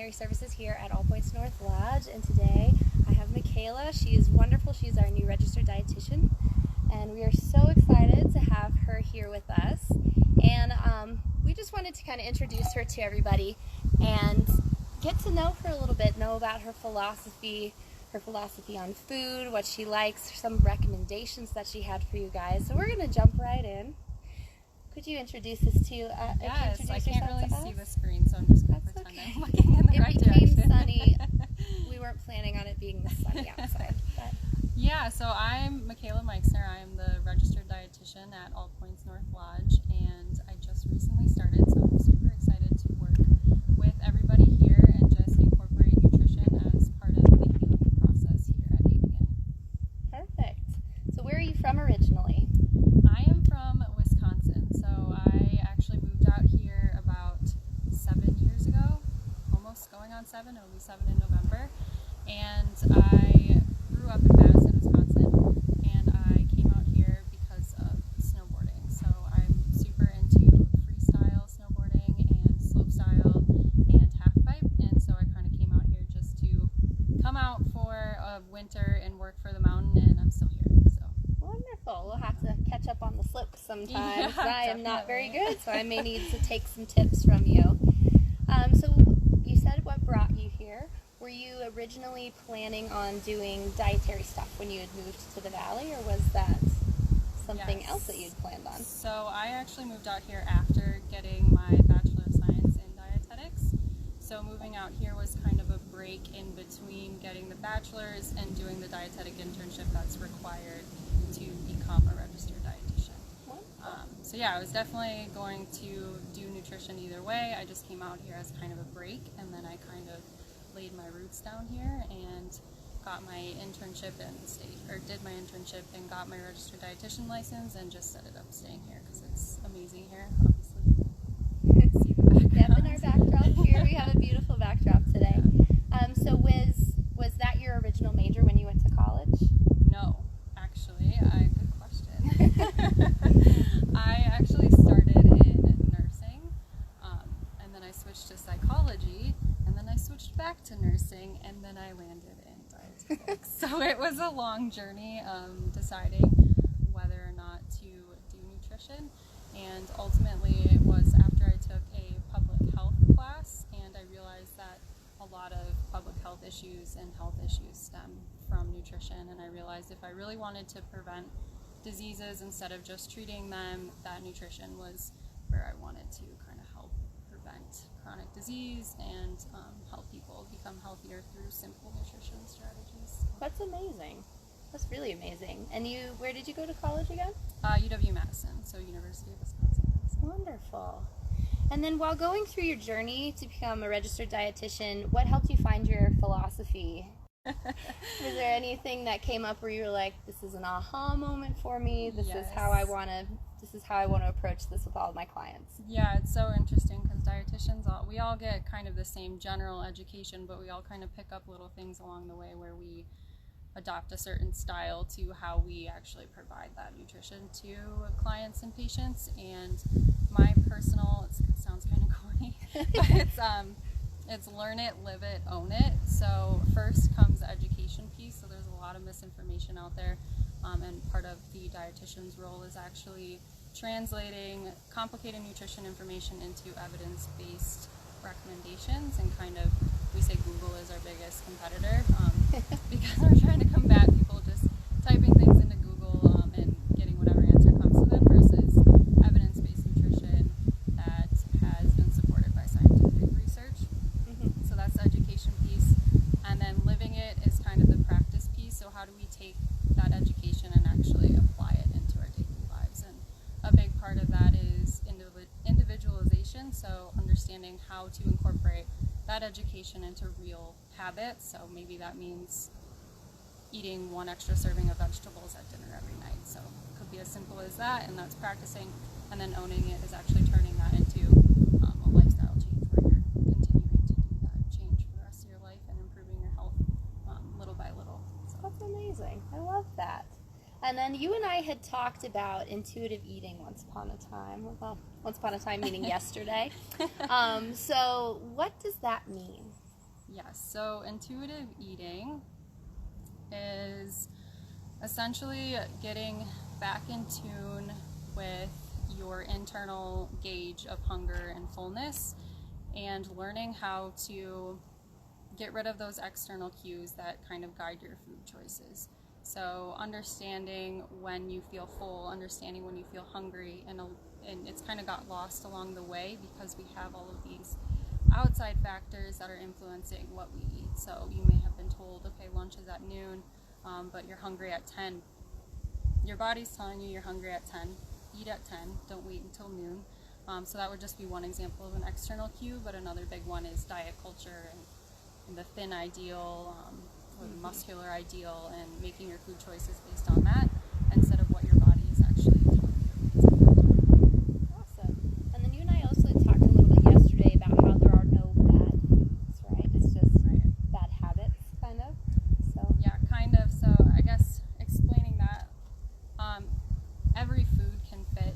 culinary services here at All Points North Lodge, and today I have Makayla. She is wonderful. She's our new registered dietitian, and we are so excited to have her here with us. And we just wanted to kind of introduce her to everybody and get to know her a little bit, know about her philosophy on food, what she likes, some recommendations that she had for you guys. So we're going to jump right in. Could you introduce us to Yes, I can't really see the screen, so I'm just going to pretend I'm looking in the right direction. It became sunny. We weren't planning on it being this sunny outside. But. Yeah, so I'm Makayla Meixner. I'm the registered dietitian at All Points North Lodge, and I just recently started, so I'm super excited to work with everybody here and just incorporate nutrition as part of the healing process here at ABN. Perfect. So where are you from originally? I am from Wisconsin, so I actually moved out here about 7 years ago, almost going on 7, it'll be 7 in November, and I grew up in Madison, Wisconsin, and I came out here because of snowboarding. So I'm super into freestyle snowboarding and slopestyle and halfpipe, and so I kind of came out here just to come out for a winter and work for the mountain, and I'm still here. So wonderful. We'll have to catch up on the slopes sometime. Yeah, I am definitely. not very good, so I may need to take some tips from you. So you said what brought you here. Were you originally planning on doing dietary stuff when you had moved to the Valley, or was that something else that you'd planned on? So I actually moved out here after getting my Bachelor of Science in Dietetics. So moving out here was kind of a break in between getting the bachelor's and doing the dietetic internship that's required to become a registered dietitian. So yeah, I was definitely going to do nutrition either way. I just came out here as kind of a break, and then I kind of laid my roots down here and got my internship and did my internship and got my registered dietitian license and just set it up staying here because it's amazing here, obviously. See the background. Yep, in our backdrop here, we have a beautiful backdrop today. So was that your original major when you went to college? No, actually, good question. I actually started in nursing, and then I switched to psychology, and then I switched back to nursing, and then I landed in dietetics. So it was a long journey deciding whether or not to do nutrition, and ultimately it was after I took a public health class, and I realized that a lot of public health issues and health issues stem from nutrition, and I realized if I really wanted to prevent diseases instead of just treating them, that nutrition was where I wanted to kind of help prevent chronic disease and help people become healthier through simple nutrition strategies. That's amazing. That's really amazing. And where did you go to college again? UW-Madison, so University of Wisconsin. Wonderful. And then while going through your journey to become a registered dietitian, what helped you find your philosophy? Was there anything that came up where you were like, this is an aha moment for me, this is how I want to approach this with all of my clients? Yeah, it's so interesting because dietitians, we all get kind of the same general education, but we all kind of pick up little things along the way where we adopt a certain style to how we actually provide that nutrition to clients and patients. And my personal, it sounds kind of corny, but it's learn it, live it, own it. So first comes the education piece. So there's a lot of misinformation out there, and part of the dietitian's role is actually translating complicated nutrition information into evidence-based recommendations, and kind of, we say Google is our biggest competitor because we're trying to combat people just typing things into Google and getting whatever answer comes to them versus evidence-based nutrition that has been supported by scientific research. So that's the education piece, and then living it is kind of the practice piece. So how do we take that education and actually apply it into our daily lives? And a big part of that is individualization, so understanding how to incorporate that education into real habits. So maybe that means eating 1 extra serving of vegetables at dinner every night. So it could be as simple as that, and that's practicing, and then owning it is actually turning that into a lifestyle change where you're continuing to do that change for the rest of your life and improving your health little by little. So that's amazing. I love that. And then you and I had talked about intuitive eating once upon a time. Well, once upon a time meaning yesterday. So what does that mean? Yes, so intuitive eating is essentially getting back in tune with your internal gauge of hunger and fullness and learning how to get rid of those external cues that kind of guide your food choices. So understanding when you feel full, understanding when you feel hungry, and it's kind of got lost along the way because we have all of these outside factors that are influencing what we eat. So you may have been told, okay, lunch is at noon, but you're hungry at 10. Your body's telling you you're hungry at 10. Eat at 10. Don't wait until noon. So that would just be one example of an external cue, but another big one is diet culture and the thin ideal or the muscular ideal, and making your food choices based on that instead of what your body is actually telling you. Awesome. And then you and I also talked a little bit yesterday about how there are no bad foods, right? It's just bad habits, kind of. So yeah, kind of. So I guess explaining that, every food can fit.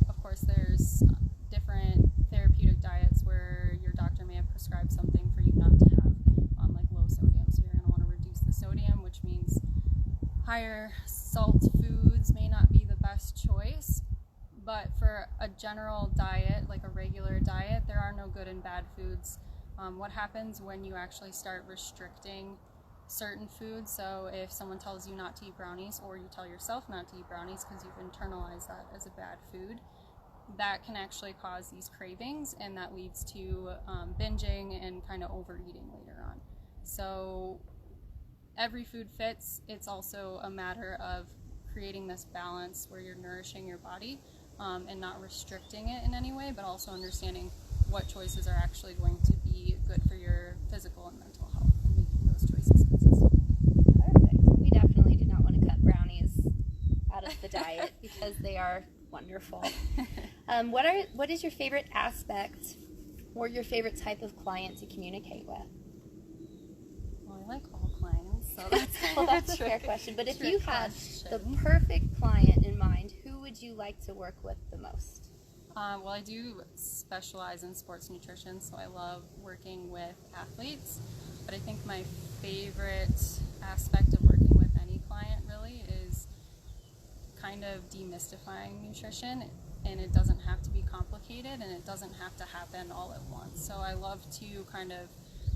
Of course, there's different therapeutic diets where your doctor may have prescribed something for you not to have, like low sodium. So you're going to want to reduce the sodium, which means higher salt foods may not be the best choice. But for a general diet, like a regular diet, there are no good and bad foods. What happens when you actually start restricting certain foods? So if someone tells you not to eat brownies, or you tell yourself not to eat brownies because you've internalized that as a bad food, that can actually cause these cravings, and that leads to binging and kind of overeating later on. So every food fits. It's also a matter of creating this balance where you're nourishing your body and not restricting it in any way, but also understanding what choices are actually going to be good for your physical and mental health, and making those choices consistent. perfect. We definitely do not want to cut brownies out of the diet because they are wonderful. What is your favorite aspect or your favorite type of client to communicate with? Well, I like all clients, so that's Well, that's a fair question. But if you had question. the perfect client in mind, who would you like to work with the most? Well, I do specialize in sports nutrition, so I love working with athletes. But I think my favorite aspect of working with any client really is kind of demystifying nutrition, and it doesn't have to be complicated, and it doesn't have to happen all at once. So I love to kind of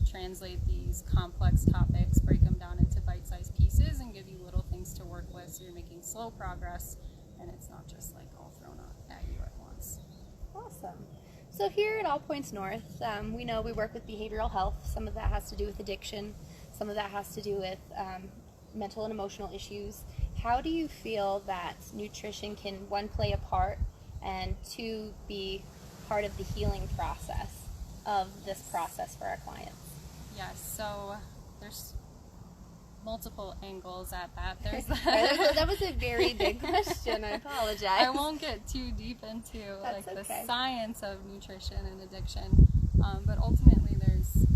translate these complex topics, break them down into bite-sized pieces, and give you little things to work with so you're making slow progress, and it's not just like all thrown at you at once. Awesome. So here at All Points North, we know we work with behavioral health. Some of that has to do with addiction. Some of that has to do with mental and emotional issues. How do you feel that nutrition can, one, play a part, and two, be part of the healing process of this process for our clients? Yes, so there's multiple angles at that. There's That was a very big question. I apologize. I won't get too deep into the science of nutrition and addiction, but ultimately there's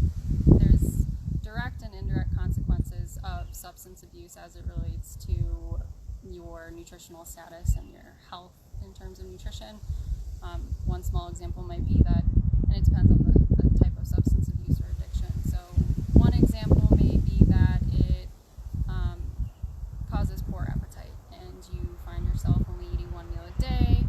direct and indirect consequences of substance abuse as it relates to your nutritional status and your health in terms of nutrition. One small example might be that, and it depends on the type of substance abuse or addiction. So one example may be that it causes poor appetite, and you find yourself only eating one meal a day,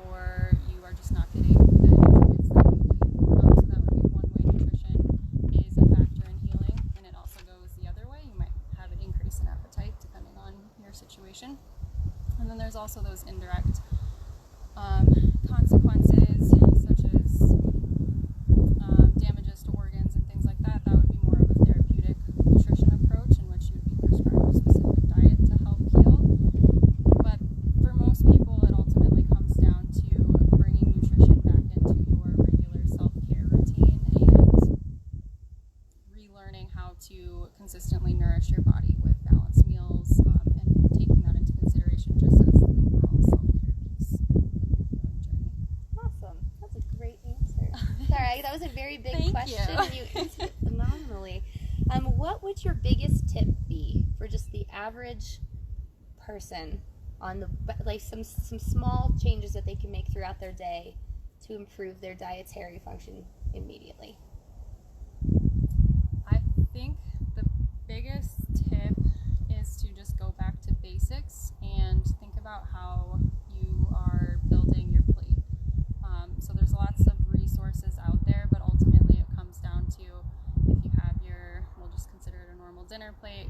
or you are just not getting the nutrients that you need. So that would be one way nutrition is a factor in healing, and it also goes the other way. You might have an increase in appetite depending on your situation. And then there's also those indirect consequences, such as damages to organs and things like that. That would be more of a therapeutic nutrition approach in which you would be prescribed a specific diet to help heal. But for most people, it ultimately comes down to bringing nutrition back into your regular self-care routine and relearning how to consistently nourish your body with balanced meals, and taking that into consideration just as the overall self-care piece in your healing journey. Awesome. That's a great answer. Sorry, that was a very big question. You answered it phenomenally. What would your biggest tip be for just the average person on some small changes that they can make throughout their day to improve their dietary function immediately? I biggest tip is to just go back to basics and think about how you are building your plate. So there's lots of resources out there, but ultimately it comes down to, if you have we'll just consider it a normal dinner plate,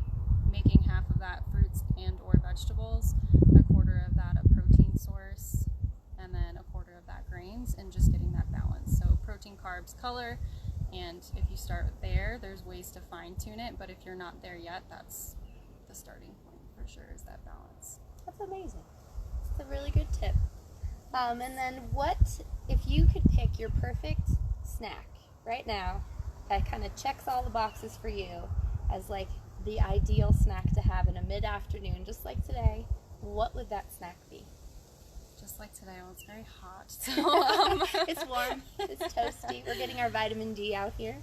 making half of that fruits and or vegetables, a quarter of that a protein source, and then a quarter of that grains, and just getting that balance. So protein, carbs, color, and if you start there, there's ways to fine tune it, but if you're not there yet, that's the starting point for sure, is that balance. That's amazing. That's a really good tip. And then if you could pick your perfect snack right now that kind of checks all the boxes for you as like the ideal snack to have in a mid-afternoon, just like today, what would that snack be? Just like today, well, it's very hot. So, it's warm. It's toasty. We're getting our vitamin D out here.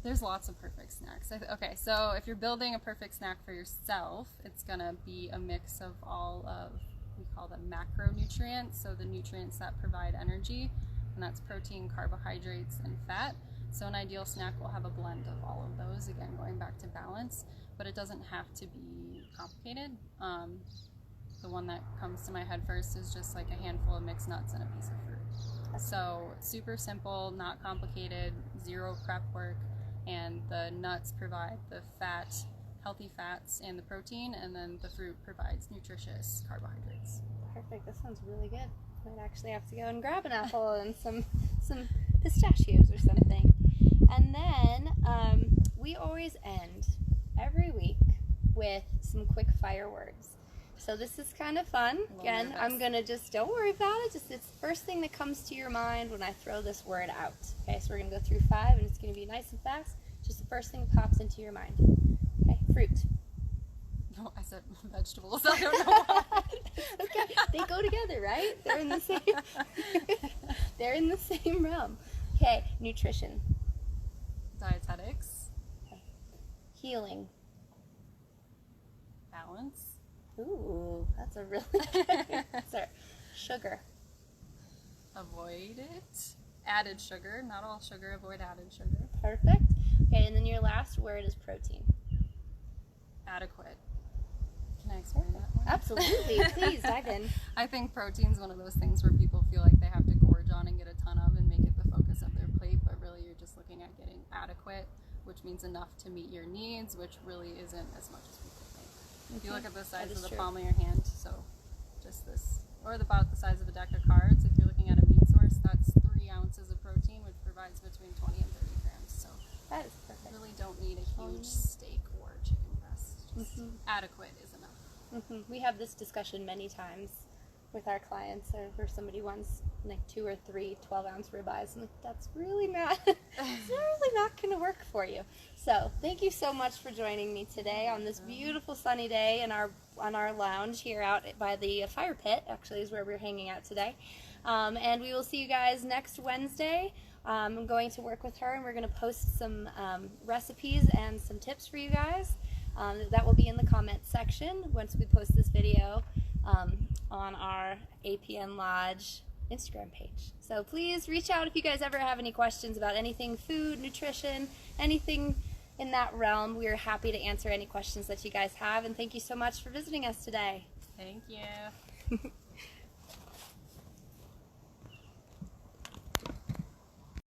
There's lots of perfect snacks. Okay, so if you're building a perfect snack for yourself, it's going to be a mix of all of, we call them macronutrients, so the nutrients that provide energy, and that's protein, carbohydrates, and fat. So an ideal snack will have a blend of all of those, again, going back to balance, but it doesn't have to be complicated. The one that comes to my head first is just like a handful of mixed nuts and a piece of fruit. So super simple, not complicated, zero prep work, and the nuts provide the fat, healthy fats, and the protein, and then the fruit provides nutritious carbohydrates. Perfect. That sounds really good. Might actually have to go and grab an apple and some pistachios or something. And then we always end every week with some quick fire words. So this is kind of fun. Again, I'm going to don't worry about it. It's the first thing that comes to your mind when I throw this word out. Okay, so we're going to go through 5, and it's going to be nice and fast. Just the first thing that pops into your mind. Okay, fruit. No, I said vegetables. I don't know why. Okay, they go together, right? They're in the same realm. Okay, nutrition. Dietetics. Okay. Healing. Balance. Ooh, that's a really good answer. Sugar. Avoid it. Added sugar. Not all sugar. Avoid added sugar. Perfect. Okay, and then your last word is protein. Adequate. Can I explain that one? Absolutely. Please dive in. I think protein's one of those things where people feel like they have to gorge on and get a ton of and make it the focus of their plate, but really you're just looking at getting adequate, which means enough to meet your needs, which really isn't as much as people think. If you look at the size of the palm of your hand, so just this, or about the size of a deck of cards, if you're looking at a meat source, that's 3 ounces of protein, which provides between 20 and 30 grams. So that is perfect. You really don't need a huge steak or chicken breast. Just adequate is enough. We have this discussion many times with our clients, or somebody wants like 2 or 3 12-ounce ribeyes, and that's really not going to work for you. So thank you so much for joining me today on this beautiful sunny day on our lounge here out by the fire pit. Actually, is where we're hanging out today, and we will see you guys next Wednesday. I'm going to work with her, and we're going to post some recipes and some tips for you guys. That will be in the comments section once we post this video on our APN Lodge Instagram page. So please reach out if you guys ever have any questions about anything food, nutrition, anything in that realm. We are happy to answer any questions that you guys have, and thank you so much for visiting us today. Thank you.